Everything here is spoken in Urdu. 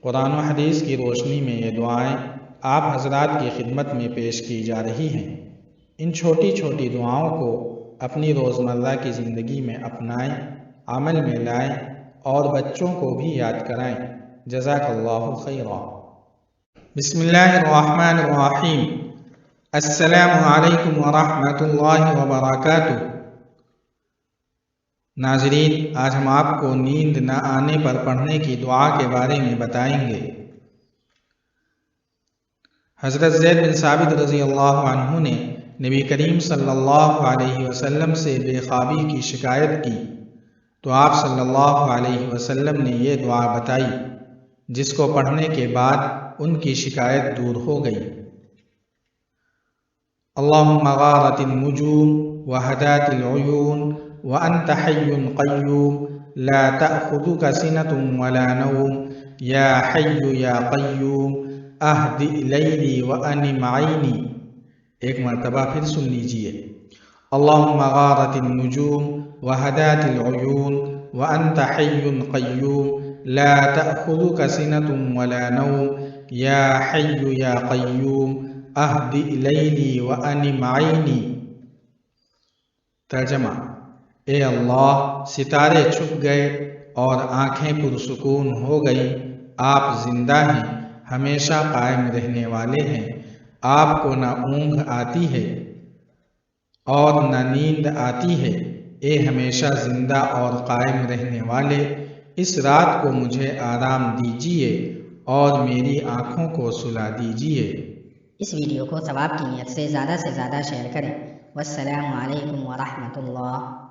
قرآن و حدیث کی روشنی میں یہ دعائیں آپ حضرات کی خدمت میں پیش کی جا رہی ہیں۔ ان چھوٹی چھوٹی دعاؤں کو اپنی روزمرہ کی زندگی میں اپنائیں، عمل میں لائیں اور بچوں کو بھی یاد کرائیں۔ جزاک اللہ خیرا۔ بسم اللہ الرحمن الرحیم۔ السلام علیکم ورحمۃ اللہ وبرکاتہ۔ ناظرین، آج ہم آپ کو نیند نہ آنے پر پڑھنے کی دعا کے بارے میں بتائیں گے۔ حضرت زید بن ثابت رضی اللہ عنہ نے نبی کریم صلی اللہ علیہ وسلم سے بے خوابی کی شکایت کی تو آپ صلی اللہ علیہ وسلم نے یہ دعا بتائی، جس کو پڑھنے کے بعد ان کی شکایت دور ہو گئی۔ اللہم غارت النجوم وہدات العیون وانت حی قیوم لا تأخذک سنۃ ولا نوم یا حی یا قیوم اہدئ لیلی وانم عینی۔ ایک مرتبہ پھر سن لیجئے۔ اللہم غارت النجوم وہدات العیون وانت حی قیوم لا تأخذک سنۃ ولا نوم یا حی یا قیوم اہدئ لیلی وانم عینی۔ ترجمہ: اے اللہ، ستارے چھپ گئے اور آنکھیں پرسکون ہو گئیں، آپ زندہ ہیں، ہمیشہ قائم رہنے والے ہیں، آپ کو نہ اونگ آتی ہے اور نہ نیند آتی ہے۔ اے ہمیشہ زندہ اور قائم رہنے والے، اس رات کو مجھے آرام دیجیے اور میری آنکھوں کو سلا دیجیے۔ اس ویڈیو کو ثواب کی نیت سے زیادہ شیئر کریں۔ والسلام علیکم ورحمۃ اللہ۔